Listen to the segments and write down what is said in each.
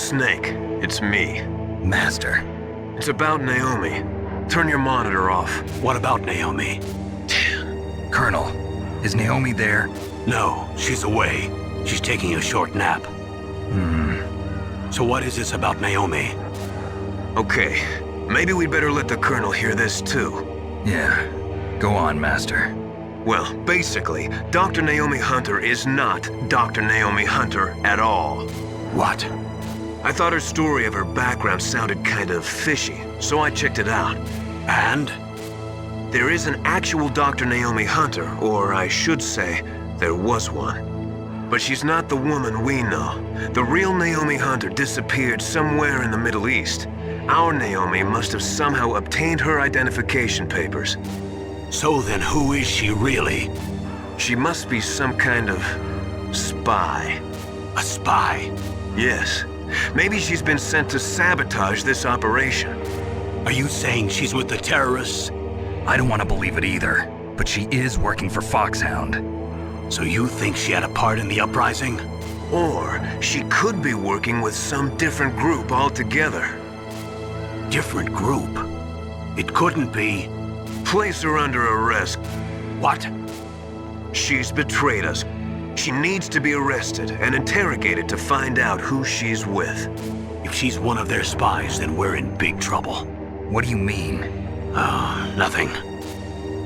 Snake, it's me. Master. It's about Naomi. Turn your monitor off. What about Naomi? Colonel, is Naomi there? No, she's away. She's taking a short nap. So what is this about Naomi? Okay, maybe we'd better let the Colonel hear this too. Yeah. Go on, Master. Well, basically, Dr. Naomi Hunter is not Dr. Naomi Hunter at all. What? I thought her story of her background sounded kind of fishy, so I checked it out. And? There is an actual Dr. Naomi Hunter, or I should say, there was one. But she's not the woman we know. The real Naomi Hunter disappeared somewhere in the Middle East. Our Naomi must have somehow obtained her identification papers. So then who is she really? She must be some kind of spy. A spy? Yes. Maybe she's been sent to sabotage this operation. Are you saying she's with the terrorists? I don't want to believe it either, but she is working for Foxhound. So you think she had a part in the uprising? Or she could be working with some different group altogether. Different group? It couldn't be. Place her under arrest. What? She's betrayed us. She needs to be arrested and interrogated to find out who she's with. If she's one of their spies, then we're in big trouble. What do you mean? Nothing.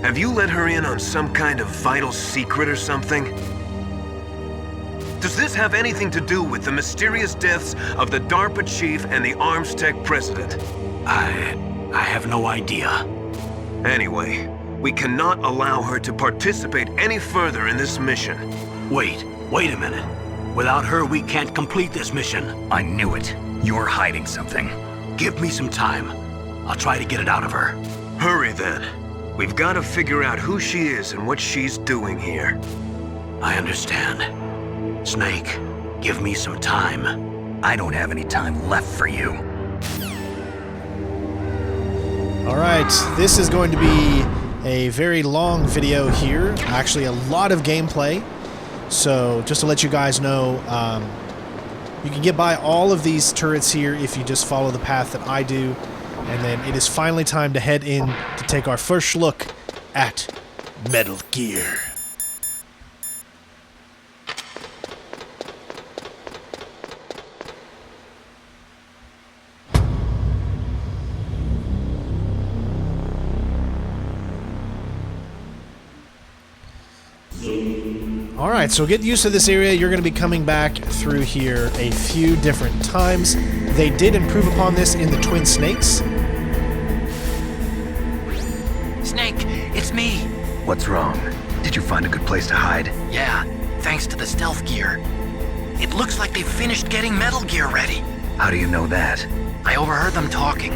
Have you let her in on some kind of vital secret or something? Does this have anything to do with the mysterious deaths of the DARPA chief and the Arms Tech president? I have no idea. Anyway, we cannot allow her to participate any further in this mission. Wait a minute. Without her, we can't complete this mission. I knew it. You're hiding something. Give me some time. I'll try to get it out of her. Hurry then. We've got to figure out who she is and what she's doing here. I understand. Snake, give me some time. I don't have any time left for you. Alright, this is going to be a very long video here. Actually, a lot of gameplay. So, just to let you guys know, you can get by all of these turrets here if you just follow the path that I do. And then it is finally time to head in to take our first look at Metal Gear. Alright, so get used to this area. You're going to be coming back through here a few different times. They did improve upon this in the Twin Snakes. Snake, it's me. What's wrong? Did you find a good place to hide? Yeah, thanks to the stealth gear. It looks like they've finished getting Metal Gear ready. How do you know that? I overheard them talking.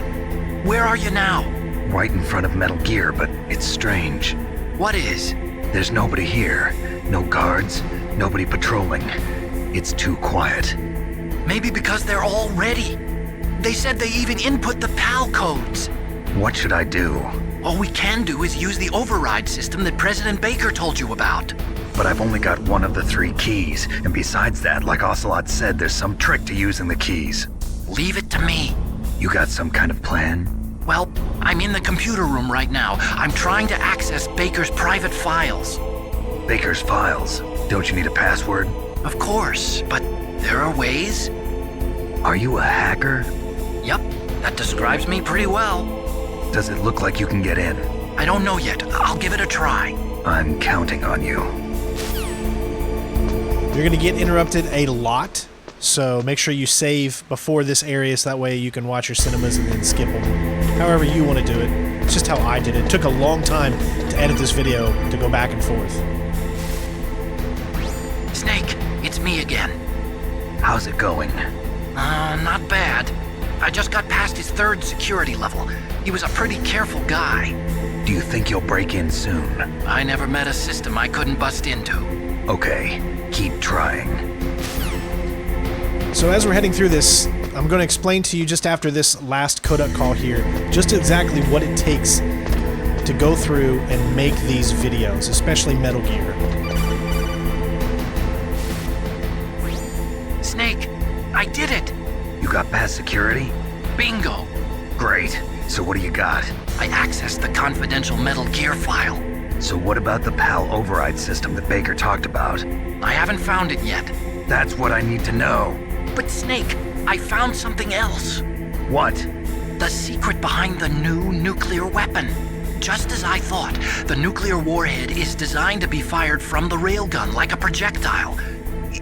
Where are you now? Right in front of Metal Gear, but it's strange. What is? There's nobody here. No guards, nobody patrolling. It's too quiet. Maybe because they're all ready. They said they even input the PAL codes. What should I do? All we can do is use the override system that President Baker told you about. But I've only got one of the 3 keys, and besides that, like Ocelot said, there's some trick to using the keys. Leave it to me. You got some kind of plan? Well, I'm in the computer room right now. I'm trying to access Baker's private files. Baker's files? Don't you need a password? Of course, but there are ways. Are you a hacker? Yup, that describes me pretty well. Does it look like you can get in? I don't know yet. I'll give it a try. I'm counting on you. You're going to get interrupted a lot, so make sure you save before this area so that way you can watch your cinemas and then skip them. However you want to do it. It's just how I did it. It took a long time to edit this video to go back and forth. Snake, it's me again. How's it going? Not bad. I just got past his 3rd security level. He was a pretty careful guy. Do you think you'll break in soon? I never met a system I couldn't bust into. Okay, keep trying. So as we're heading through this, I'm going to explain to you just after this last Kodak call here, just exactly what it takes to go through and make these videos, especially Metal Gear. Snake, I did it! You got past security? Bingo! Great. So what do you got? I accessed the confidential Metal Gear file. So what about the PAL override system that Baker talked about? I haven't found it yet. That's what I need to know. But Snake, I found something else. What? The secret behind the new nuclear weapon. Just as I thought, the nuclear warhead is designed to be fired from the railgun like a projectile.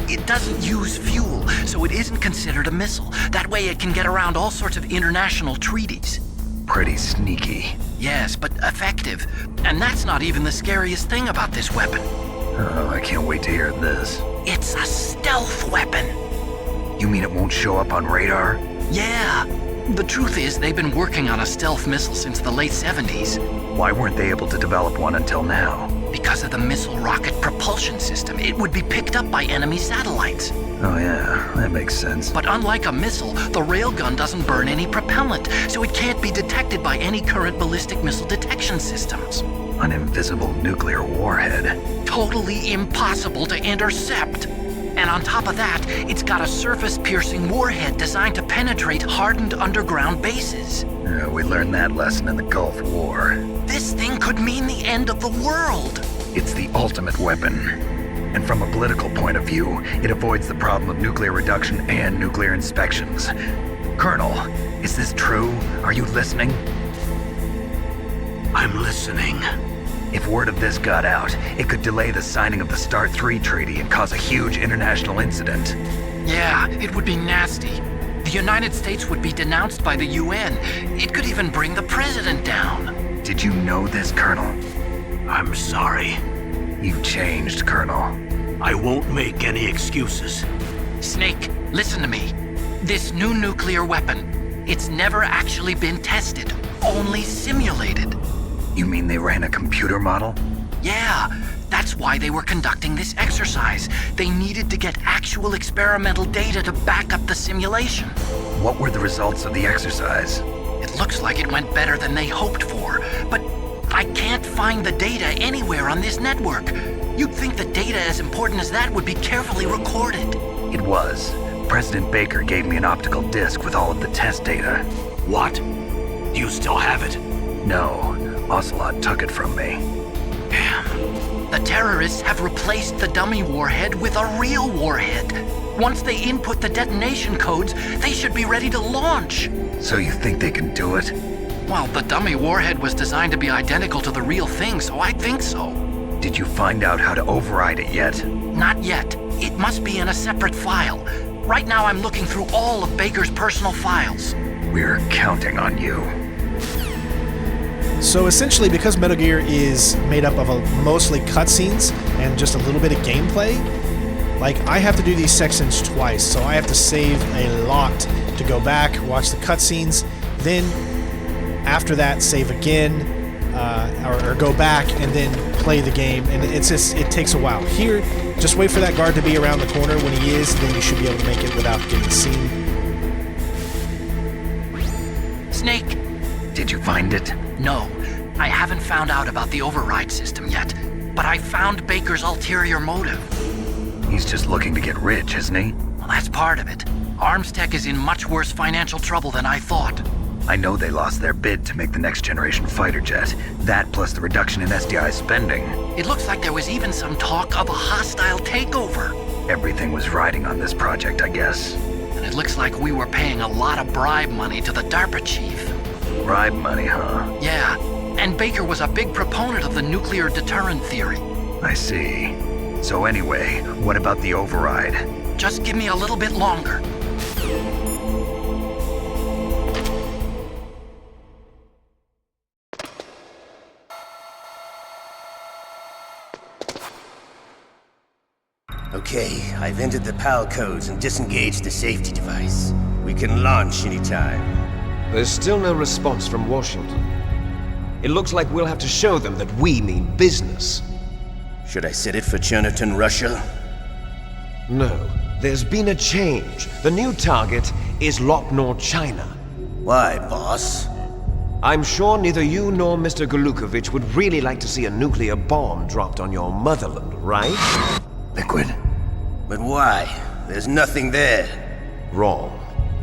It doesn't use fuel, so it isn't considered a missile. That way it can get around all sorts of international treaties. Pretty sneaky. Yes, but effective. And that's not even the scariest thing about this weapon. Oh, I can't wait to hear this. It's a stealth weapon. You mean it won't show up on radar? Yeah. The truth is, they've been working on a stealth missile since the late 70s. Why weren't they able to develop one until now? Because of the missile rocket propulsion system, it would be picked up by enemy satellites. Oh yeah, that makes sense. But unlike a missile, the railgun doesn't burn any propellant, so it can't be detected by any current ballistic missile detection systems. An invisible nuclear warhead. Totally impossible to intercept. And on top of that, it's got a surface-piercing warhead designed to penetrate hardened underground bases. We learned that lesson in the Gulf War. This thing could mean the end of the world. It's the ultimate weapon. And from a political point of view, it avoids the problem of nuclear reduction and nuclear inspections. Colonel, is this true? Are you listening? I'm listening. If word of this got out, it could delay the signing of the START 3 treaty and cause a huge international incident. Yeah, it would be nasty. The United States would be denounced by the UN. It could even bring the president down. Did you know this, Colonel? I'm sorry. You've changed, Colonel. I won't make any excuses. Snake, listen to me. This new nuclear weapon, it's never actually been tested, only simulated. You mean they ran a computer model? Yeah, that's why they were conducting this exercise. They needed to get actual experimental data to back up the simulation. What were the results of the exercise? It looks like it went better than they hoped for, but I can't find the data anywhere on this network. You'd think the data as important as that would be carefully recorded. It was. President Baker gave me an optical disc with all of the test data. What? Do you still have it? No, Ocelot took it from me. Damn. The terrorists have replaced the dummy warhead with a real warhead. Once they input the detonation codes, they should be ready to launch. So you think they can do it? Well, the dummy warhead was designed to be identical to the real thing, so I think so. Did you find out how to override it yet? Not yet. It must be in a separate file. Right now I'm looking through all of Baker's personal files. We're counting on you. So essentially, because Metal Gear is made up of mostly cutscenes and just a little bit of gameplay, like, I have to do these sections twice, so I have to save a lot to go back, watch the cutscenes, then after that save again, or go back and then play the game, and it takes a while. Here, just wait for that guard to be around the corner. When he is, then you should be able to make it without getting seen. Snake! Did you find it? No, I haven't found out about the override system yet, but I found Baker's ulterior motive. He's just looking to get rich, isn't he? Well, that's part of it. Arms Tech is in much worse financial trouble than I thought. I know they lost their bid to make the next generation fighter jet. That plus the reduction in SDI spending. It looks like there was even some talk of a hostile takeover. Everything was riding on this project, I guess. And it looks like we were paying a lot of bribe money to the DARPA chief. Bribe money, huh? Yeah, and Baker was a big proponent of the nuclear deterrent theory. I see. So anyway, what about the override? Just give me a little bit longer. Okay, I've entered the PAL codes and disengaged the safety device. We can launch anytime. There's still no response from Washington. It looks like we'll have to show them that we mean business. Should I set it for Cherniton, Russia? No, there's been a change. The new target is Lopnor, China. Why, boss? I'm sure neither you nor Mr. Golukovich would really like to see a nuclear bomb dropped on your motherland, right? Liquid. But why? There's nothing there. Wrong.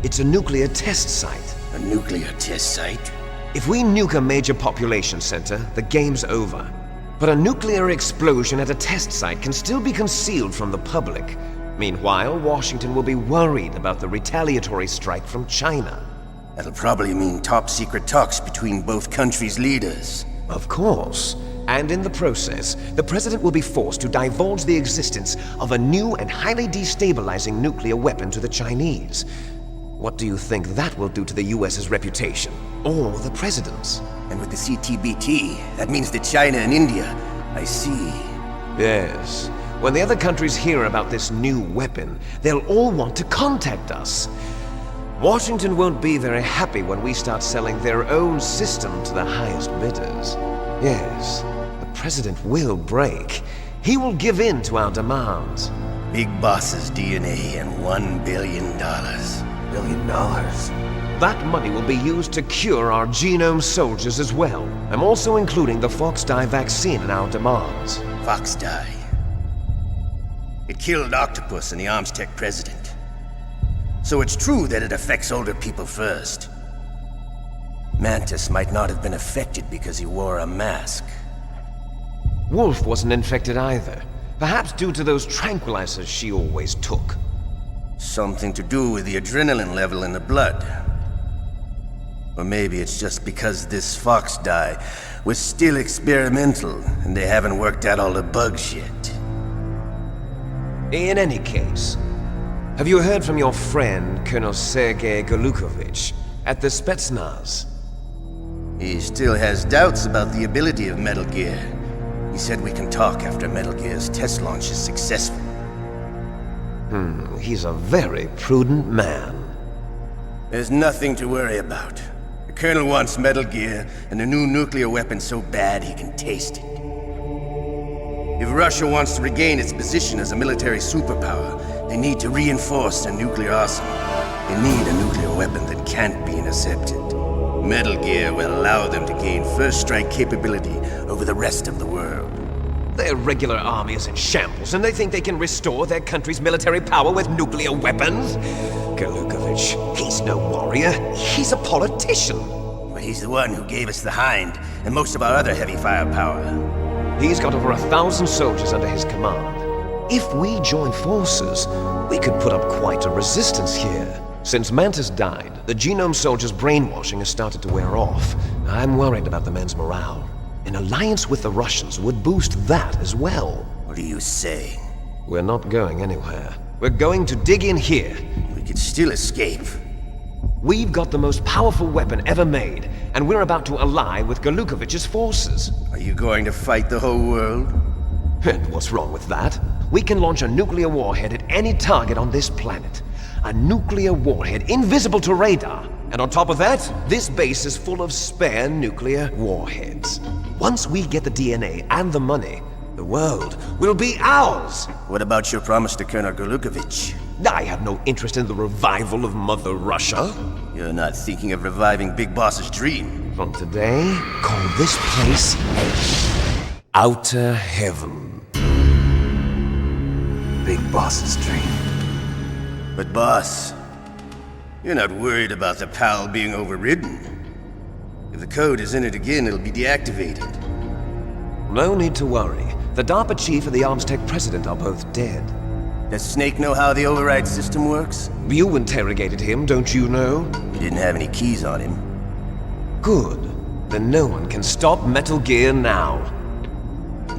It's a nuclear test site. A nuclear test site? If we nuke a major population center, the game's over. But a nuclear explosion at a test site can still be concealed from the public. Meanwhile, Washington will be worried about the retaliatory strike from China. That'll probably mean top-secret talks between both countries' leaders. Of course. And in the process, the president will be forced to divulge the existence of a new and highly destabilizing nuclear weapon to the Chinese. What do you think that will do to the US's reputation? Or the president's? And with the CTBT, that means that China and India. I see. Yes. When the other countries hear about this new weapon, they'll all want to contact us. Washington won't be very happy when we start selling their own system to the highest bidders. Yes, the president will break. He will give in to our demands. Big Boss's DNA and $1 billion. $1 billion? That money will be used to cure our genome soldiers as well. I'm also including the Fox dye vaccine in our demands. Fox dye. It killed Octopus and the Arms Tech president. So it's true that it affects older people first. Mantis might not have been affected because he wore a mask. Wolf wasn't infected either. Perhaps due to those tranquilizers she always took. Something to do with the adrenaline level in the blood. Or maybe it's just because this Fox dye was still experimental and they haven't worked out all the bugs yet. In any case, have you heard from your friend, Colonel Sergei Golukovich, at the Spetsnaz? He still has doubts about the ability of Metal Gear. He said we can talk after Metal Gear's test launch is successful. He's a very prudent man. There's nothing to worry about. The Colonel wants Metal Gear and the new nuclear weapon so bad he can taste it. If Russia wants to regain its position as a military superpower, they need to reinforce their nuclear arsenal. They need a nuclear weapon that can't be intercepted. Metal Gear will allow them to gain first strike capability over the rest of the world. Their regular army is in shambles, and they think they can restore their country's military power with nuclear weapons? Golukovich, he's no warrior. He's a politician. But he's the one who gave us the Hind and most of our other heavy firepower. He's got over 1,000 soldiers under his command. If we join forces, we could put up quite a resistance here. Since Mantis died, the genome soldiers' brainwashing has started to wear off. I'm worried about the men's morale. An alliance with the Russians would boost that as well. What are you saying? We're not going anywhere. We're going to dig in here. We could still escape. We've got the most powerful weapon ever made, and we're about to ally with Golukovich's forces. Are you going to fight the whole world? And what's wrong with that? We can launch a nuclear warhead at any target on this planet. A nuclear warhead invisible to radar. And on top of that, this base is full of spare nuclear warheads. Once we get the DNA and the money, the world will be ours! What about your promise to Colonel Golukovich? I have no interest in the revival of Mother Russia. You're not thinking of reviving Big Boss's dream. From today, call this place Outer Heaven. Big Boss's dream. But boss, you're not worried about the PAL being overridden. If the code is in it again, it'll be deactivated. No need to worry. The DARPA chief and the Arms Tech president are both dead. Does Snake know how the override system works? You interrogated him, don't you know? He didn't have any keys on him. Good. Then no one can stop Metal Gear now.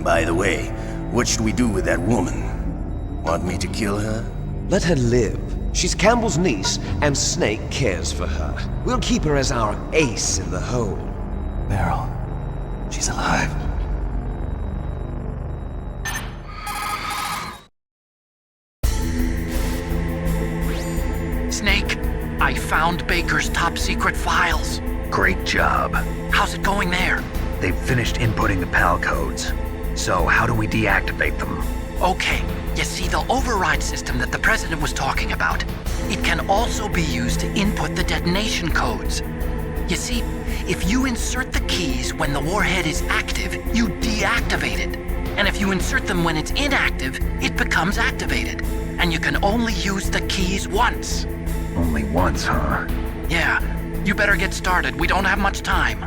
By the way, what should we do with that woman? Want me to kill her? Let her live. She's Campbell's niece, and Snake cares for her. We'll keep her as our ace in the hole. Meryl, she's alive. Snake, I found Baker's top-secret files. Great job. How's it going there? They've finished inputting the PAL codes. So how do we deactivate them? Okay, you see the override system that the president was talking about. It can also be used to input the detonation codes. You see, if you insert the keys when the warhead is active, you deactivate it. And if you insert them when it's inactive, it becomes activated. And you can only use the keys once. Only once, huh? Yeah, you better get started. We don't have much time.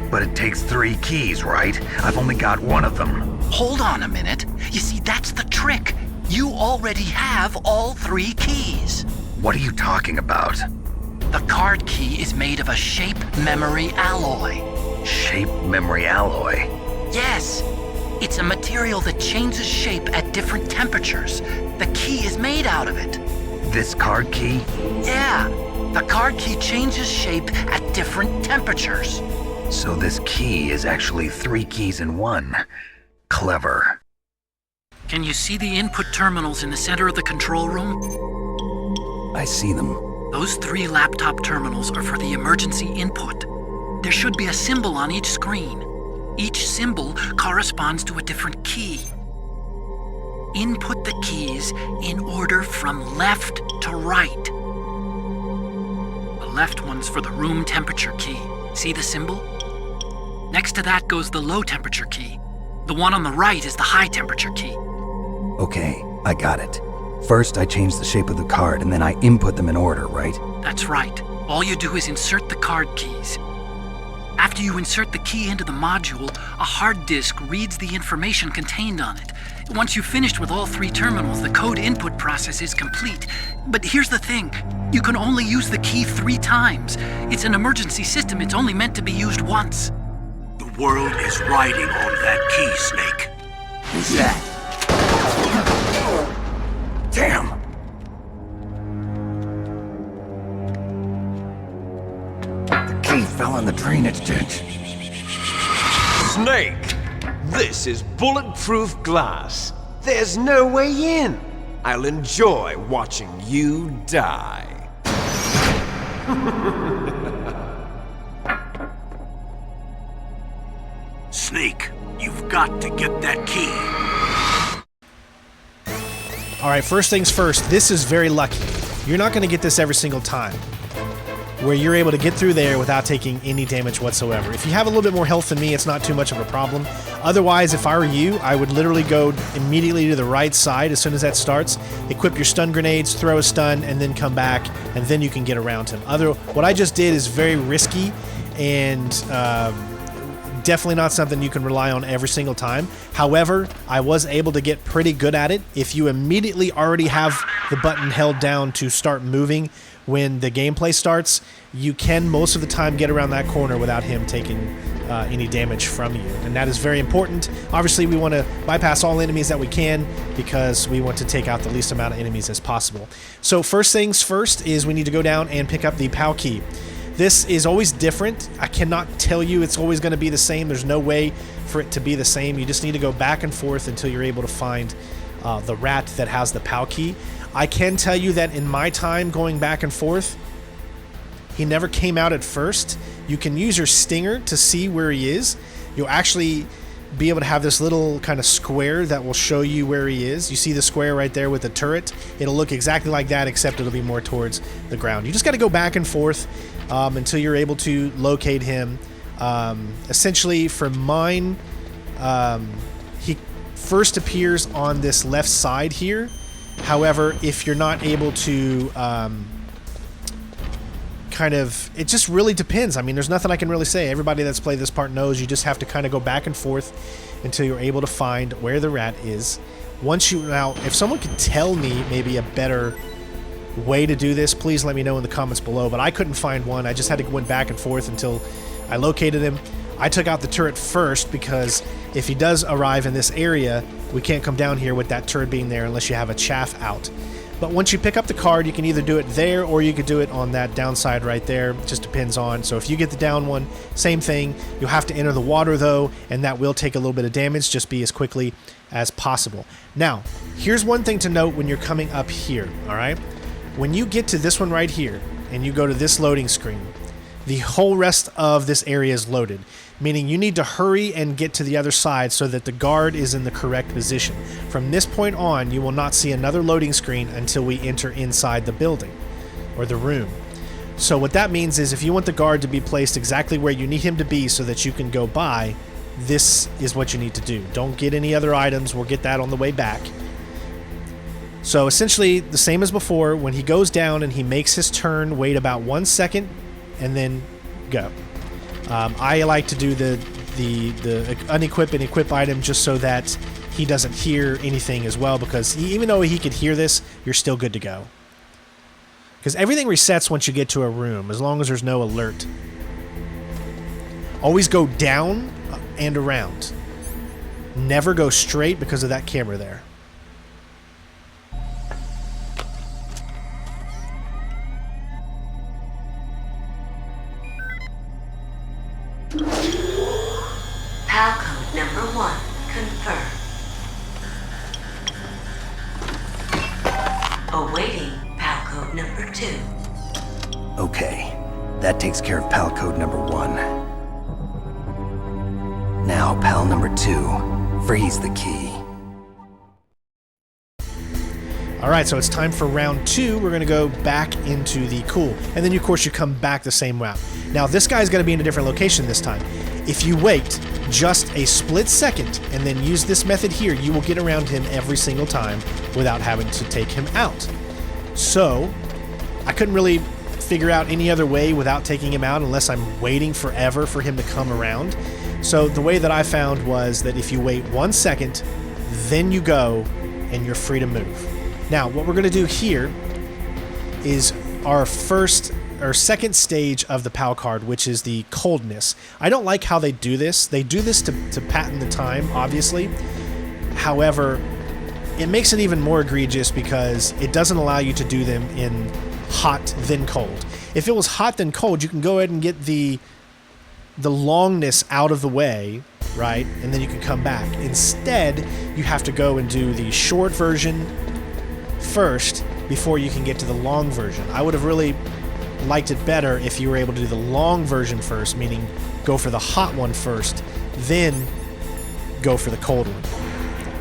But it takes 3 keys, right? I've only got one of them. Hold on a minute. You see, that's the trick. You already have all 3 keys. What are you talking about? The card key is made of a shape memory alloy. Shape memory alloy? Yes. It's a material that changes shape at different temperatures. The key is made out of it. This card key? Yeah. The card key changes shape at different temperatures. So this key is actually 3 keys in one. Clever. Can you see the input terminals in the center of the control room? I see them. Those 3 laptop terminals are for the emergency input. There should be a symbol on each screen. Each symbol corresponds to a different key. Input the keys in order from left to right. The left one's for the room temperature key. See the symbol? Next to that goes the low temperature key. The one on the right is the high temperature key. Okay, I got it. First, I change the shape of the card, and then I input them in order, right? That's right. All you do is insert the card keys. After you insert the key into the module, a hard disk reads the information contained on it. Once you've finished with all 3 terminals, the code input process is complete. But here's the thing. You can only use the key 3 times. It's an emergency system. It's only meant to be used once. The world is riding on that key, Snake. Who's that? Damn! The key fell in the drainage ditch. Snake! This is bulletproof glass. There's no way in. I'll enjoy watching you die. Snake, you've got to get that key. Alright, first things first, this is very lucky. You're not going to get this every single time, where you're able to get through there without taking any damage whatsoever. If you have a little bit more health than me, it's not too much of a problem. Otherwise, if I were you, I would literally go immediately to the right side as soon as that starts, equip your stun grenades, throw a stun, and then come back, and then you can get around him. What I just did is very risky, and definitely not something you can rely on every single time. However, I was able to get pretty good at it. If you immediately already have the button held down to start moving when the gameplay starts, you can most of the time get around that corner without him taking any damage from you. And that is very important. Obviously, we want to bypass all enemies that we can because we want to take out the least amount of enemies as possible. So first things first is we need to go down and pick up the POW key. This is always different. I cannot tell you it's always going to be the same. There's no way for it to be the same. You just need to go back and forth until you're able to find the rat that has the POW key. I can tell you that in my time going back and forth, he never came out at first. You can use your stinger to see where he is. You'll actually be able to have this little kind of square that will show you where he is. You see the square right there with the turret? It'll look exactly like that, except it'll be more towards the ground. You just got to go back and forth until you're able to locate him. Essentially, for mine, he first appears on this left side here. However, if you're not able to it just really depends. I mean, there's nothing I can really say. Everybody that's played this part knows you just have to kind of go back and forth until you're able to find where the rat is. Now, if someone could tell me maybe a better way to do this, please let me know in the comments below, but I couldn't find one. I just had to go back and forth until I located him. I took out the turret first because if he does arrive in this area, we can't come down here with that turret being there unless you have a chaff out. But once you pick up the card, you can either do it there or you could do it on that downside right there. It just depends on. So if you get the down one, same thing. You'll have to enter the water though, and that will take a little bit of damage. Just be as quickly as possible. Now, here's one thing to note when you're coming up here, all right? When you get to this one right here and you go to this loading screen, the whole rest of this area is loaded, meaning you need to hurry and get to the other side so that the guard is in the correct position. From this point on, you will not see another loading screen until we enter inside the building or the room. So what that means is if you want the guard to be placed exactly where you need him to be so that you can go by, this is what you need to do. Don't get any other items. We'll get that on the way back. So essentially the same as before. When he goes down and he makes his turn, wait about 1 second and then go. I like to do the unequip and equip item just so that he doesn't hear anything as well, because even though he could hear this, you're still good to go. Because everything resets once you get to a room, as long as there's no alert. Always go down and around. Never go straight because of that camera there. PAL code number 1 confirmed. Awaiting PAL code number 2. Okay, that takes care of PAL code number 1. Now, PAL number 2, freeze the key. Alright, so it's time for round 2. We're going to go back into the cool. And then, of course, you come back the same route. Now, this guy's going to be in a different location this time. If you wait just a split second and then use this method here, you will get around him every single time without having to take him out. So, I couldn't really figure out any other way without taking him out unless I'm waiting forever for him to come around. So the way that I found was that if you wait 1 second, then you go and you're free to move. Now, what we're going to do here is our second stage of the PAL card, which is the coldness. I don't like how they do this. They do this to patent the time, obviously. However, it makes it even more egregious because it doesn't allow you to do them in hot then cold. If it was hot then cold, you can go ahead and get the longness out of the way, right? And then you can come back. Instead, you have to go and do the short version first before you can get to the long version. I would have really liked it better if you were able to do the long version first, meaning go for the hot one first, then go for the cold one.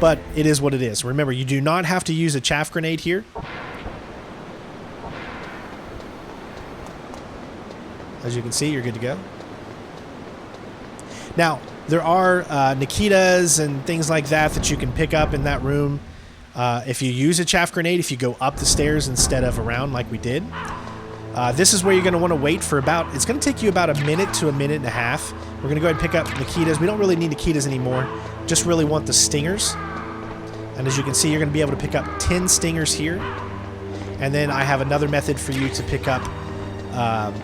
But it is what it is. Remember, you do not have to use a chaff grenade here. As you can see, you're good to go. Now, there are Nikitas and things like that you can pick up in that room. If you use a chaff grenade, if you go up the stairs instead of around like we did. This is where you're going to want to wait for it's going to take you about a minute to a minute and a half. We're going to go ahead and pick up Nikitas. We don't really need Nikitas anymore. Just really want the stingers. And as you can see, you're going to be able to pick up 10 stingers here. And then I have another method for you to pick up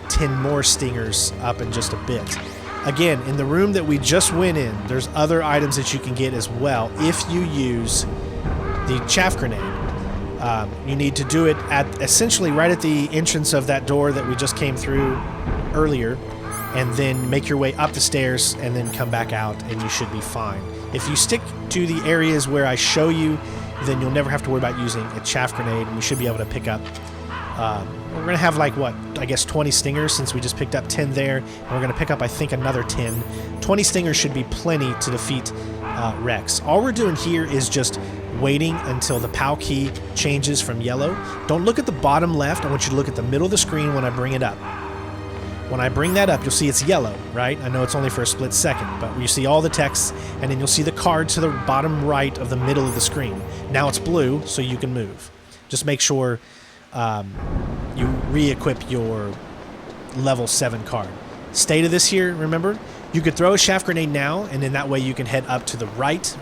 10 more stingers up in just a bit. Again, in the room that we just went in, there's other items that you can get as well if you use the chaff grenade. You need to do it at essentially right at the entrance of that door that we just came through earlier, and then make your way up the stairs and then come back out and you should be fine. If you stick to the areas where I show you, then you'll never have to worry about using a chaff grenade, and you should be able to pick up we're going to have like, what, I guess 20 stingers since we just picked up 10 there. And we're going to pick up, I think, another 10. 20 stingers should be plenty to defeat Rex. All we're doing here is just waiting until the PAL key changes from yellow. Don't look at the bottom left. I want you to look at the middle of the screen when I bring it up. When I bring that up, you'll see it's yellow, right? I know it's only for a split second, but you see all the text, and then you'll see the card to the bottom right of the middle of the screen. Now it's blue, so you can move. Just make sure you re-equip your level 7 card. Stay to this here, remember? You could throw a chaff grenade now, and then that way you can head up to the right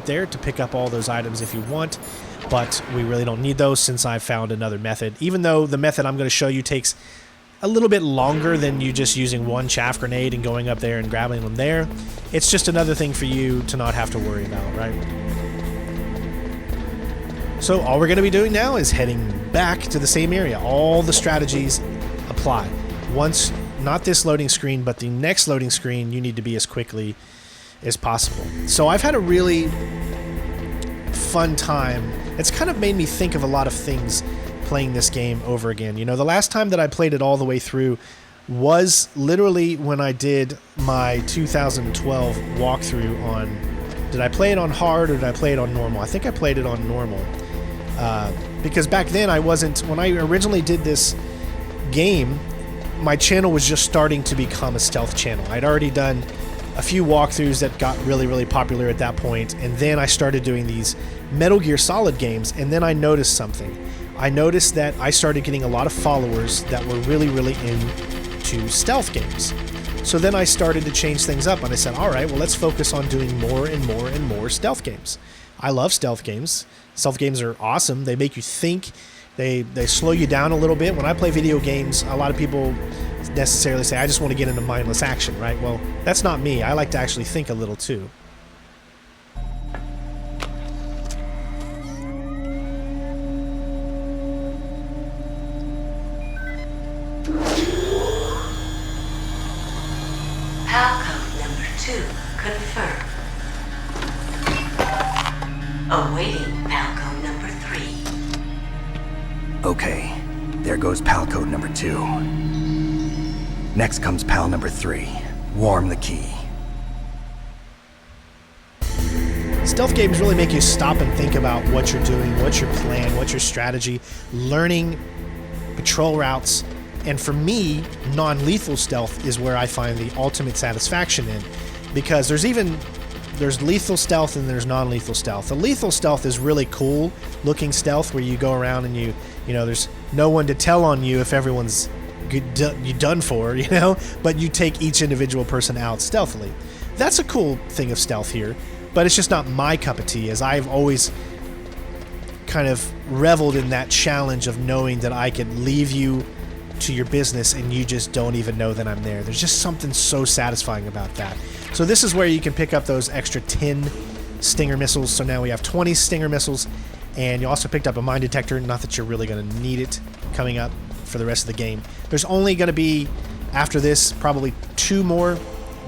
there to pick up all those items if you want, but we really don't need those since I found another method. Even though the method I'm going to show you takes a little bit longer than you just using one chaff grenade and going up there and grabbing them there, it's just another thing for you to not have to worry about, right? So all we're going to be doing now is heading back to the same area. All the strategies apply. Once, not this loading screen, but the next loading screen, you need to be as quickly as possible. So I've had a really fun time. It's kind of made me think of a lot of things playing this game over again. You know, the last time that I played it all the way through was literally when I did my 2012 walkthrough on... Did I play it on hard or did I play it on normal? I think I played it on normal. Because back then I wasn't... When I originally did this game, my channel was just starting to become a stealth channel. I'd already done a few walkthroughs that got really popular at that point, and then I started doing these Metal Gear Solid games, and then I noticed something. I noticed that I started getting a lot of followers that were really into stealth games. So then I started to change things up, and I said, all right, well, let's focus on doing more and more stealth games. I love stealth games. Stealth games are awesome. They make you think. They slow you down a little bit. When I play video games, a lot of people necessarily say, I just want to get into mindless action, right? Well, that's not me. I like to actually think a little too. PAL code number 2 confirmed. Awaiting PAL code number 3. Okay, there goes PAL code number 2. Next comes PAL number 3. Warm the key. Stealth games really make you stop and think about what you're doing, what's your plan, what's your strategy, learning patrol routes. And for me, non-lethal stealth is where I find the ultimate satisfaction in, because there's lethal stealth and there's non-lethal stealth. The lethal stealth is really cool looking stealth, where you go around and you know, there's no one to tell on you if everyone's you done for, you know, but you take each individual person out stealthily. That's a cool thing of stealth here, but it's just not my cup of tea, as I've always kind of reveled in that challenge of knowing that I could leave you to your business and you just don't even know that I'm there. There's just something so satisfying about that. So this is where you can pick up those extra 10 Stinger missiles. So now we have 20 Stinger missiles, and you also picked up a mine detector. Not that you're really going to need it coming up for the rest of the game. There's only going to be, after this, probably 2 more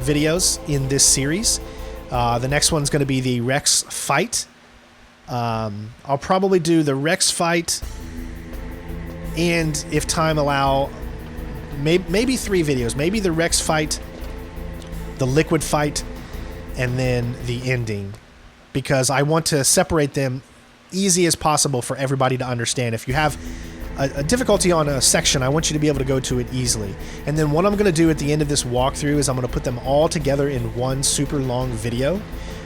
videos in this series. The next one's going to be the Rex fight. I'll probably do the Rex fight, and if time allow, maybe 3 videos. Maybe the Rex fight, the Liquid fight, and then the ending, because I want to separate them easy as possible for everybody to understand. If you have a difficulty on a section, I want you to be able to go to it easily. And then what I'm going to do at the end of this walkthrough is I'm going to put them all together in one super long video.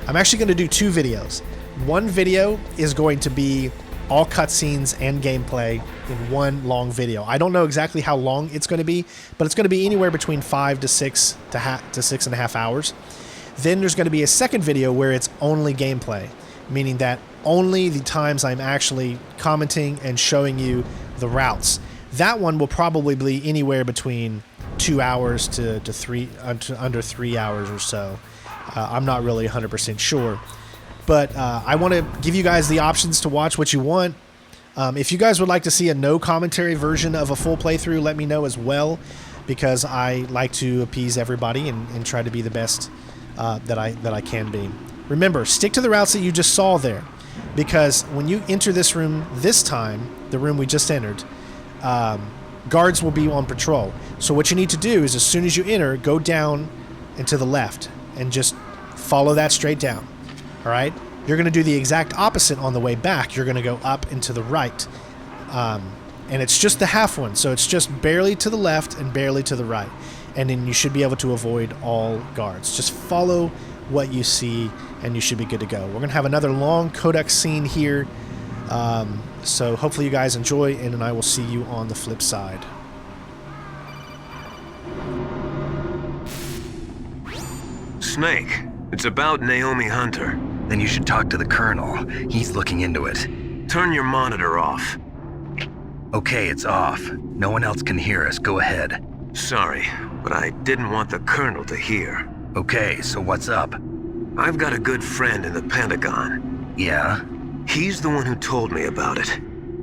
I'm actually going to do 2 videos. One video is going to be all cutscenes and gameplay in one long video. I don't know exactly how long it's going to be, but it's going to be anywhere between 5 to 6 to 6.5 hours. Then there's going to be a second video where it's only gameplay, meaning that only the times I'm actually commenting and showing you the routes. That one will probably be anywhere between 2 hours to under 3 hours or so. I'm not really 100% sure. But I want to give you guys the options to watch what you want. If you guys would like to see a no commentary version of a full playthrough, let me know as well, because I like to appease everybody and try to be the best that I can be. Remember, stick to the routes that you just saw there, because when you enter this room this time, the room we just entered, guards will be on patrol. So what you need to do is, as soon as you enter, go down and to the left and just follow that straight down. All right, you're going to do the exact opposite on the way back. You're going to go up and to the right, and it's just the half one, so it's just barely to the left and barely to the right, and then you should be able to avoid all guards. Just follow what you see, and you should be good to go. We're going to have another long Kodak scene here, so hopefully you guys enjoy, and then I will see you on the flip side. Snake, it's about Naomi Hunter. Then you should talk to the Colonel. He's looking into it. Turn your monitor off. Okay, it's off. No one else can hear us. Go ahead. Sorry, but I didn't want the Colonel to hear. Okay, so what's up? I've got a good friend in the Pentagon. Yeah? He's the one who told me about it.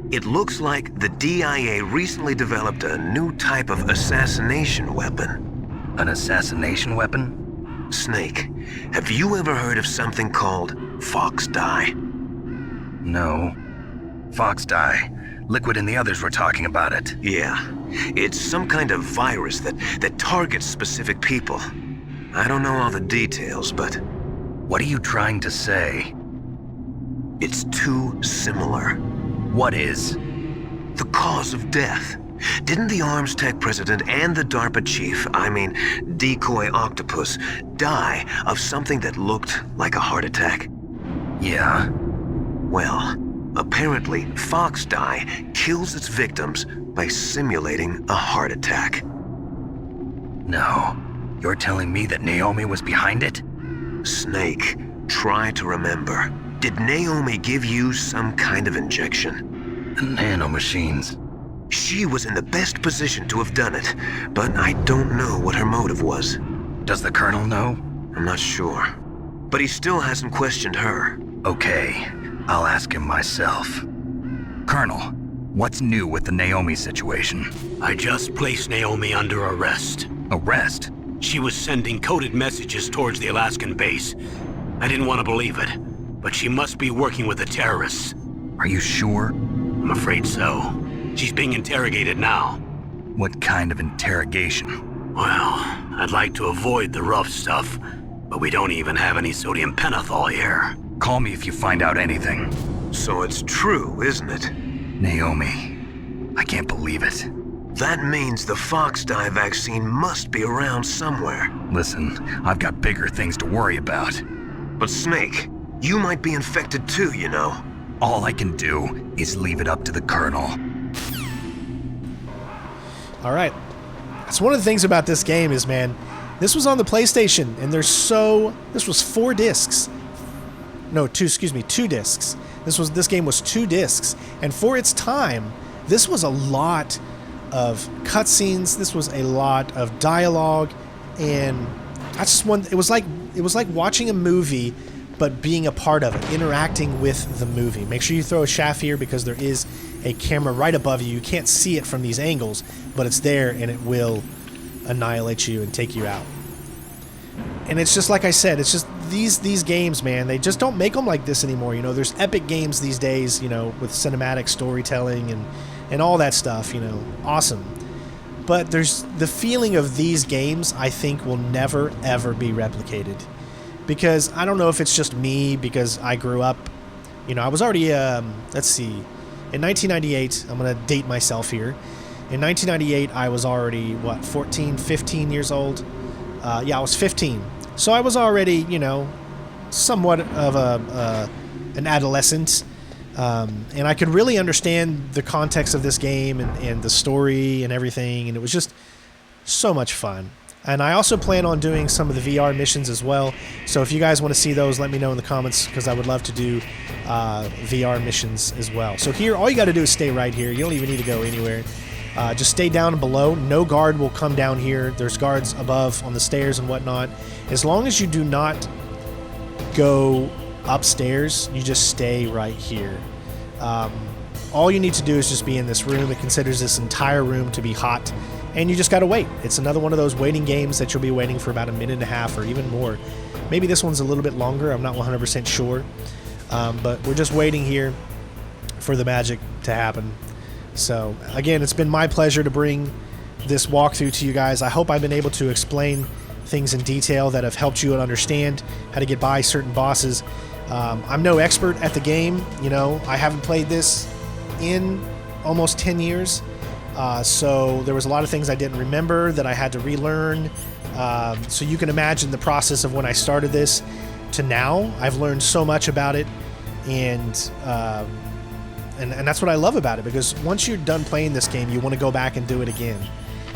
It looks like the DIA recently developed a new type of assassination weapon. An assassination weapon? Snake, have you ever heard of something called Fox Dye? No. Fox Dye. Liquid and the others were talking about it. Yeah. It's some kind of virus that targets specific people. I don't know all the details, but... What are you trying to say? It's too similar. What is? The cause of death. Didn't the Arms Tech president and the DARPA chief, Decoy Octopus, die of something that looked like a heart attack? Yeah. Well, apparently Fox Dye kills its victims by simulating a heart attack. No. You're telling me that Naomi was behind it? Snake, try to remember. Did Naomi give you some kind of injection? The nanomachines. She was in the best position to have done it, but I don't know what her motive was. Does the Colonel know? I'm not sure. But he still hasn't questioned her. Okay, I'll ask him myself. Colonel, what's new with the Naomi situation? I just placed Naomi under arrest. Arrest? She was sending coded messages towards the Alaskan base. I didn't want to believe it, but she must be working with the terrorists. Are you sure? I'm afraid so. She's being interrogated now. What kind of interrogation? Well, I'd like to avoid the rough stuff, but we don't even have any sodium pentothal here. Call me if you find out anything. So it's true, isn't it? Naomi, I can't believe it. That means the Fox Dye vaccine must be around somewhere. Listen, I've got bigger things to worry about. But Snake, you might be infected too, you know. All I can do is leave it up to the Colonel. All right. That's one of the things about this game is, man, this was on the PlayStation, and this was 4 discs. No, 2 discs. This game was 2 discs, and for its time, this was a lot of cutscenes. This was a lot of dialogue, and it was like watching a movie, but being a part of it, interacting with the movie. Make sure you throw a shaft here because there is a camera right above you. You can't see it from these angles, but it's there, and it will annihilate you and take you out. And it's just like I said, it's just these games, man, they just don't make them like this anymore. You know, there's epic games these days, you know, with cinematic storytelling and all that stuff, you know, awesome. But there's the feeling of these games, I think, will never, ever be replicated. Because I don't know if it's just me, because I grew up, you know, I was already, let's see, in 1998, I'm going to date myself here. In 1998, I was already, 15 years old? Yeah, I was 15. So I was already, you know, somewhat of an adolescent. And I could really understand the context of this game and the story and everything, and it was just so much fun. And I also plan on doing some of the VR missions as well, so if you guys want to see those, let me know in the comments, because I would love to do VR missions as well. So here, all you got to do is stay right here. You don't even need to go anywhere. Just stay down below. No guard will come down here. There's guards above on the stairs and whatnot. As long as you do not go upstairs, you just stay right here. All you need to do is just be in this room. It considers this entire room to be hot, and you just gotta wait. It's another one of those waiting games that you'll be waiting for about a minute and a half or even more. Maybe this one's a little bit longer. I'm not 100% sure, but we're just waiting here for the magic to happen. So again, it's been my pleasure to bring this walkthrough to you guys. I hope I've been able to explain things in detail that have helped you understand how to get by certain bosses. I'm no expert at the game, you know. I haven't played this in almost 10 years, so there was a lot of things I didn't remember that I had to relearn. So you can imagine the process of when I started this to now. I've learned so much about it, and that's what I love about it, because once you're done playing this game, you want to go back and do it again.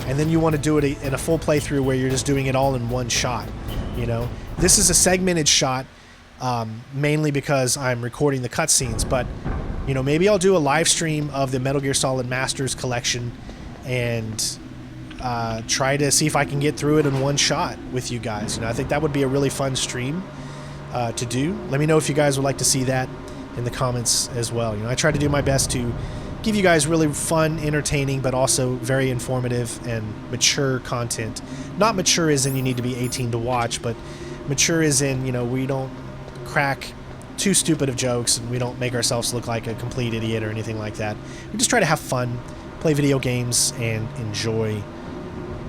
And then you want to do it in a full playthrough where you're just doing it all in one shot, you know. This is a segmented shot, mainly because I'm recording the cutscenes, but, you know, maybe I'll do a live stream of the Metal Gear Solid Masters collection and try to see if I can get through it in one shot with you guys. You know, I think that would be a really fun stream to do. Let me know if you guys would like to see that in the comments as well. You know, I try to do my best to give you guys really fun, entertaining, but also very informative and mature content. Not mature as in you need to be 18 to watch, but mature as in, you know, we don't crack too stupid of jokes and we don't make ourselves look like a complete idiot or anything like that. We just try to have fun, play video games, and enjoy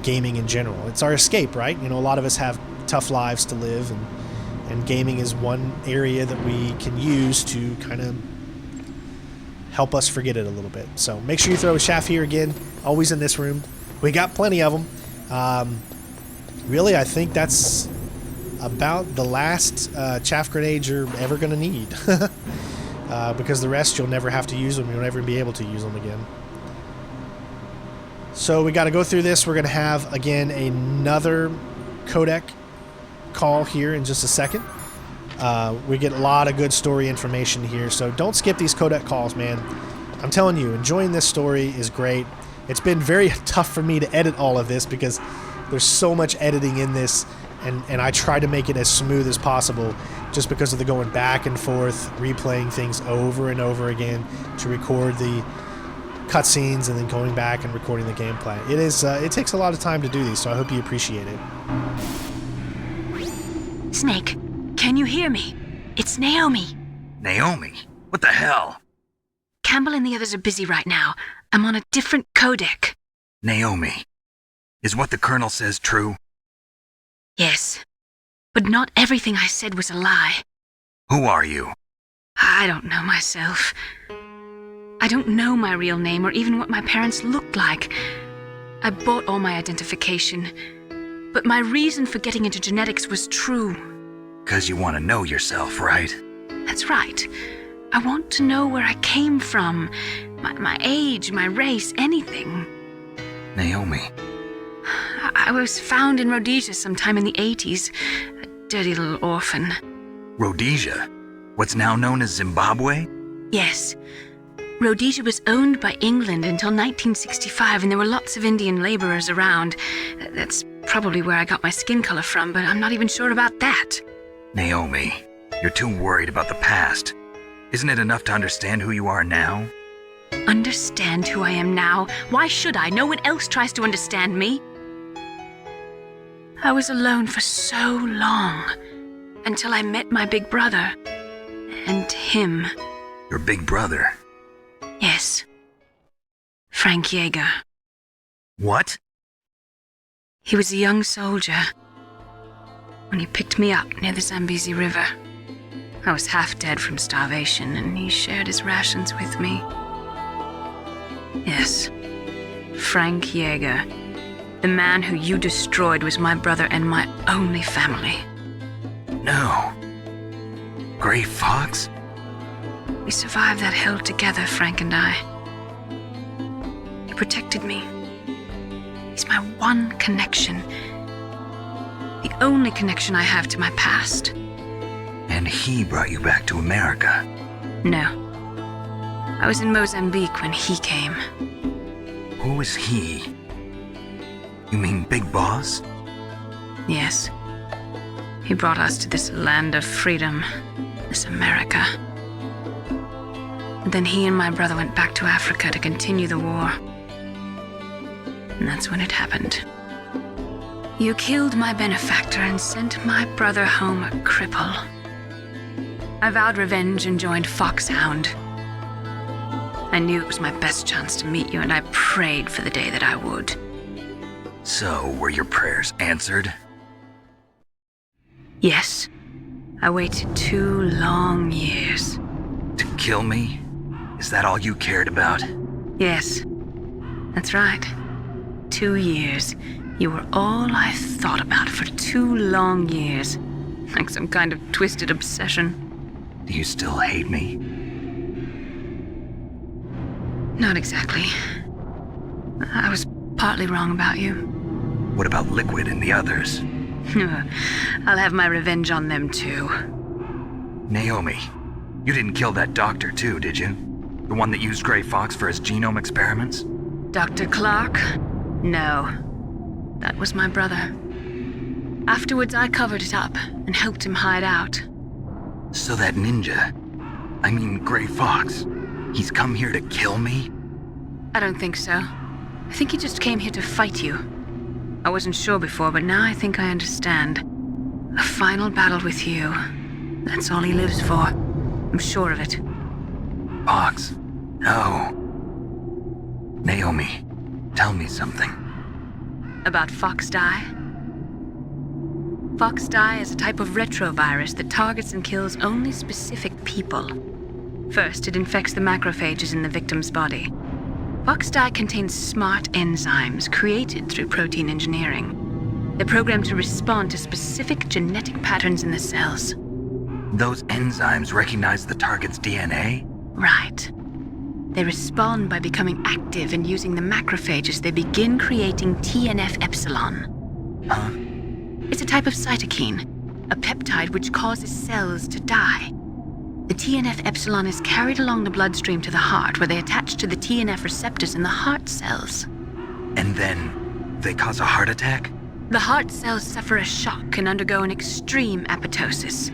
gaming in general. It's our escape, right? You know, a lot of us have tough lives to live, and gaming is one area that we can use to kind of help us forget it a little bit. So make sure you throw a shaft here again, always in this room. We got plenty of them. Really, I think that's about the last chaff grenade you're ever going to need. Because the rest, you'll never have to use them. You'll never be able to use them again. So we got to go through this. We're going to have, again, another codec call here in just a second. We get a lot of good story information here, so don't skip these codec calls, man. I'm telling you, enjoying this story is great. It's been very tough for me to edit all of this because there's so much editing in this, and I try to make it as smooth as possible just because of the going back and forth, replaying things over and over again to record the cutscenes and then going back and recording the gameplay. It takes a lot of time to do these, so I hope you appreciate it. Snake, can you hear me? It's Naomi. Naomi? What the hell? Campbell and the others are busy right now. I'm on a different codec. Naomi, is what the Colonel says true? Yes, but not everything I said was a lie. Who are you? I don't know myself. I don't know my real name or even what my parents looked like. I bought all my identification, but my reason for getting into genetics was true. 'Cause you want to know yourself, right? That's right. I want to know where I came from, my age, my race, anything. Naomi. I was found in Rhodesia sometime in the 80s, a dirty little orphan. Rhodesia? What's now known as Zimbabwe? Yes. Rhodesia was owned by England until 1965, and there were lots of Indian laborers around. That's probably where I got my skin color from, but I'm not even sure about that. Naomi, you're too worried about the past. Isn't it enough to understand who you are now? Understand who I am now? Why should I? No one else tries to understand me. I was alone for so long, until I met my big brother. And him. Your big brother? Yes. Frank Yeager. What? He was a young soldier when he picked me up near the Zambezi River. I was half dead from starvation, and he shared his rations with me. Yes, Frank Yeager. The man who you destroyed was my brother and my only family. No. Gray Fox? We survived that hell together, Frank and I. He protected me. He's my one connection. The only connection I have to my past. And he brought you back to America? No. I was in Mozambique when he came. Who is he? You mean Big Boss? Yes. He brought us to this land of freedom, this America. And then he and my brother went back to Africa to continue the war. And that's when it happened. You killed my benefactor and sent my brother home a cripple. I vowed revenge and joined Foxhound. I knew it was my best chance to meet you, and I prayed for the day that I would. So, were your prayers answered? Yes. I waited 2 long years. To kill me? Is that all you cared about? Yes. That's right. 2 years. You were all I thought about for 2 long years. Like some kind of twisted obsession. Do you still hate me? Not exactly. I was partly wrong about you. What about Liquid and the others? I'll have my revenge on them too. Naomi, you didn't kill that doctor too, did you? The one that used Gray Fox for his genome experiments? Dr. Clark? No. That was my brother. Afterwards, I covered it up and helped him hide out. So that ninja, I mean Gray Fox, he's come here to kill me? I don't think so. I think he just came here to fight you. I wasn't sure before, but now I think I understand. A final battle with you. That's all he lives for. I'm sure of it. Fox? No. Naomi, tell me something. About Fox Die? Fox Die is a type of retrovirus that targets and kills only specific people. First, it infects the macrophages in the victim's body. Fox dye contains smart enzymes created through protein engineering. They're programmed to respond to specific genetic patterns in the cells. Those enzymes recognize the target's DNA? Right. They respond by becoming active and using the macrophages. They begin creating TNF-epsilon. Huh? It's a type of cytokine, a peptide which causes cells to die. The TNF-epsilon is carried along the bloodstream to the heart, where they attach to the TNF receptors in the heart cells. And then they cause a heart attack? The heart cells suffer a shock and undergo an extreme apoptosis.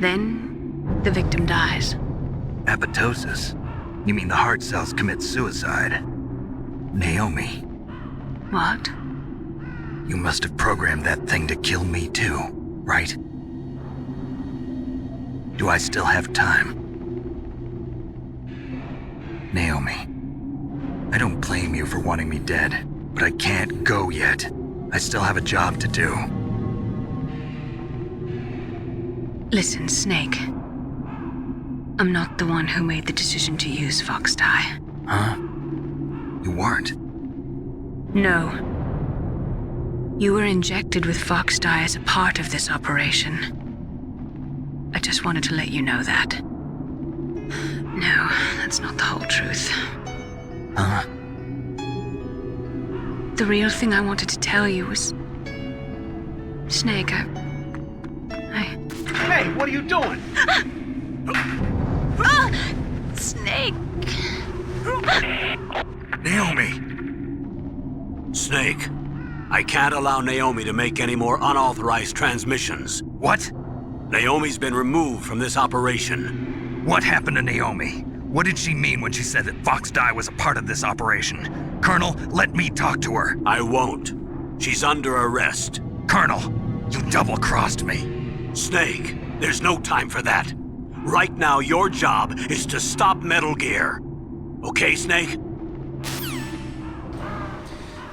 Then, the victim dies. Apoptosis? You mean the heart cells commit suicide? Naomi, What? you must have programmed that thing to kill me too, right? Do I still have time? Naomi, I don't blame you for wanting me dead, but I can't go yet. I still have a job to do. Listen, Snake. I'm not the one who made the decision to use Fox dye. Huh? You weren't? No. You were injected with Fox dye as a part of this operation. I just wanted to let you know that. No, that's not the whole truth. Huh? The real thing I wanted to tell you was... Snake, Hey, what are you doing? Snake! Naomi! Snake, I can't allow Naomi to make any more unauthorized transmissions. What? Naomi's been removed from this operation. What happened to Naomi? What did she mean when she said that Fox dye was a part of this operation? Colonel, let me talk to her. I won't. She's under arrest. Colonel, you double-crossed me. Snake, there's no time for that. Right now, your job is to stop Metal Gear. Okay, Snake?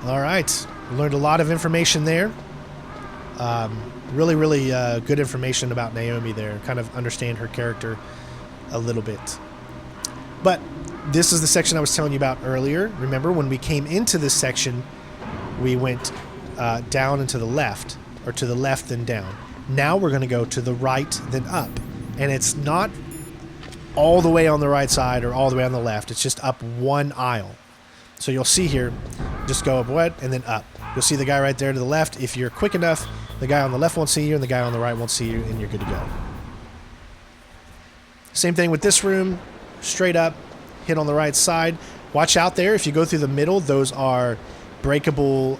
All right. Learned a lot of information there. Really good information about Naomi there. Kind of understand her character a little bit. But this is the section I was telling you about earlier. Remember, when we came into this section, we went down and to the left, or to the left then down. Now we're going to go to the right then up. And it's not all the way on the right side or all the way on the left. It's just up one aisle. So you'll see here, just go up what, and then up. You'll see the guy right there to the left. If you're quick enough, the guy on the left won't see you, and the guy on the right won't see you, and you're good to go. Same thing with this room. Straight up, hit on the right side. Watch out there. If you go through the middle, those are breakable,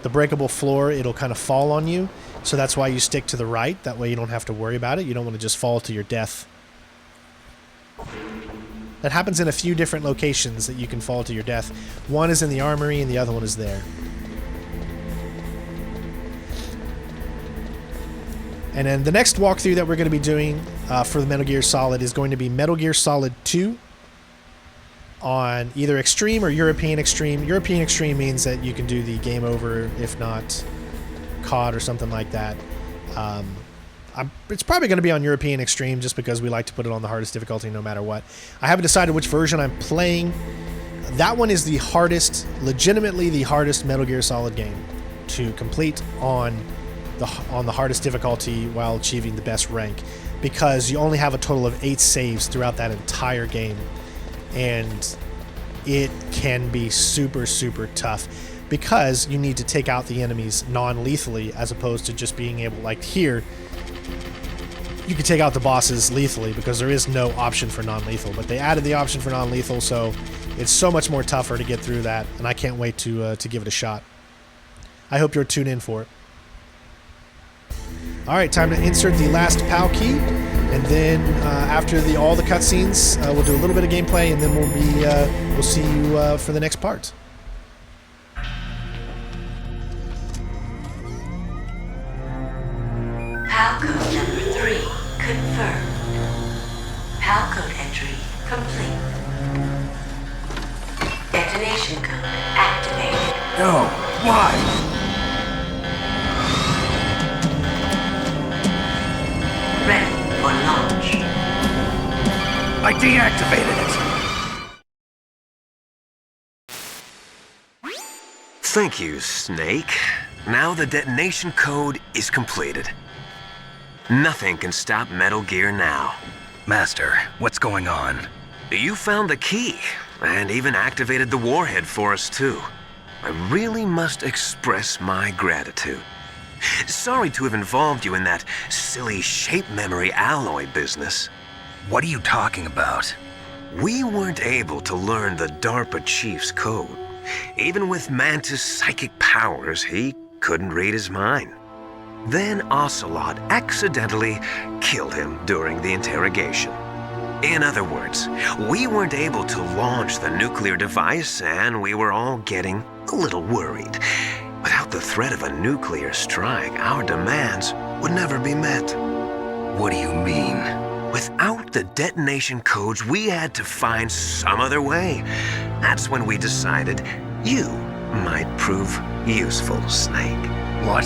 the breakable floor. It'll kind of fall on you. So that's why you stick to the right. That way you don't have to worry about it. You don't want to just fall to your death. That happens in a few different locations that you can fall to your death. One is in the armory and the other one is there. And then the next walkthrough that we're going to be doing for the Metal Gear Solid is going to be Metal Gear Solid 2 on either Extreme or European Extreme. European Extreme means that you can do the game over, if not COD or something like that. It's probably going to be on European Extreme just because we like to put it on the hardest difficulty no matter what. I haven't decided which version I'm playing. That one is the hardest, legitimately the hardest Metal Gear Solid game to complete on the hardest difficulty while achieving the best rank, because you only have a total of 8 saves throughout that entire game, and it can be super tough because you need to take out the enemies non-lethally as opposed to just being able, like here, you can take out the bosses lethally because there is no option for non-lethal, but they added the option for non-lethal, so it's so much more tougher to get through that, and I can't wait to give it a shot. I hope you're tuned in for it. Alright, time to insert the last PAL key, and then after all the cutscenes, we'll do a little bit of gameplay, and then we'll see you for the next part. PAL code number 3 confirmed. PAL code entry complete. Detonation code activated. No, why? Ready for launch. I deactivated it. Thank you, Snake. Now the detonation code is completed. Nothing can stop Metal Gear now. Master, what's going on? You found the key, and even activated the warhead for us, too. I really must express my gratitude. Sorry to have involved you in that silly shape memory alloy business. What are you talking about? We weren't able to learn the DARPA chief's code. Even with Mantis' psychic powers, he couldn't read his mind. Then Ocelot accidentally killed him during the interrogation. In other words, we weren't able to launch the nuclear device, and we were all getting a little worried. Without the threat of a nuclear strike, our demands would never be met. What do you mean? Without the detonation codes, we had to find some other way. That's when we decided you might prove useful, Snake. What?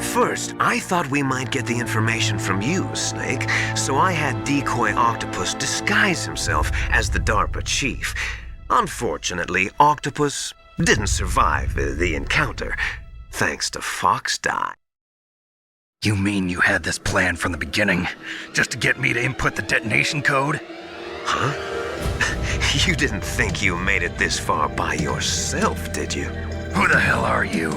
First, I thought we might get the information from you, Snake, so I had Decoy Octopus disguise himself as the DARPA chief. Unfortunately, Octopus didn't survive the encounter, thanks to Fox Die. You mean you had this plan from the beginning, just to get me to input the detonation code? Huh? You didn't think you made it this far by yourself, did you? Who the hell are you?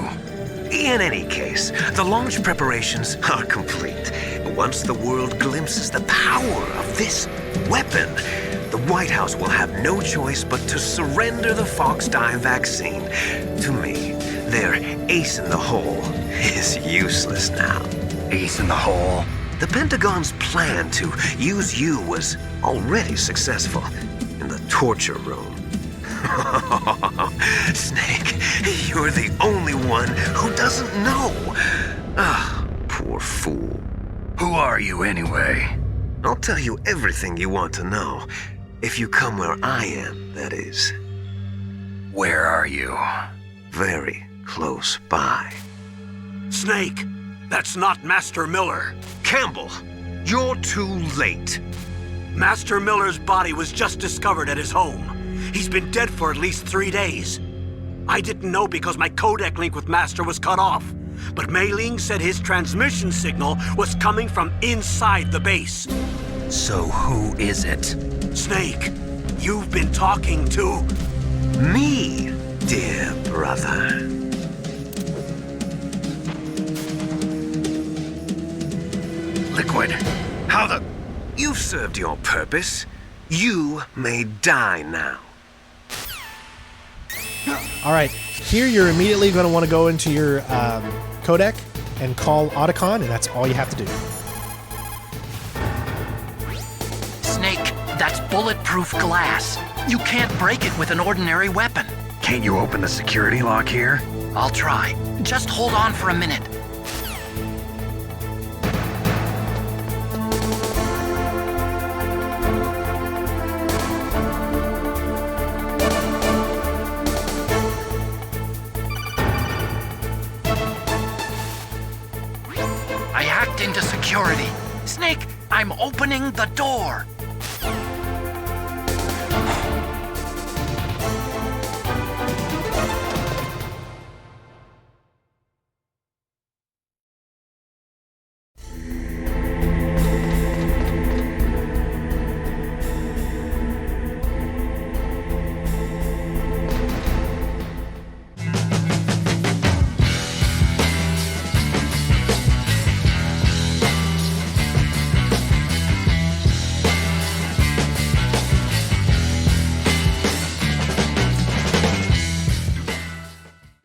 In any case, the launch preparations are complete. Once the world glimpses the power of this weapon, the White House will have no choice but to surrender the Fox Die vaccine. To me, their ace in the hole is useless now. Ace in the hole? The Pentagon's plan to use you was already successful in the torture room. Snake, you're the only one who doesn't know. Ah, poor fool. Who are you anyway? I'll tell you everything you want to know. If you come where I am, that is. Where are you? Very close by. Snake, that's not Master Miller. Campbell, you're too late. Master Miller's body was just discovered at his home. He's been dead for at least 3 days. I didn't know because my codec link with Master was cut off. But Mei Ling said his transmission signal was coming from inside the base. So who is it? Snake, you've been talking to... Me, dear brother. Liquid. How the... You've served your purpose. You may die now. All right, here you're immediately going to want to go into your codec and call Otacon, and that's all you have to do. Snake, that's bulletproof glass. You can't break it with an ordinary weapon. Can't you open the security lock here? I'll try. Just hold on for a minute. I hacked into security. Snake, I'm opening the door.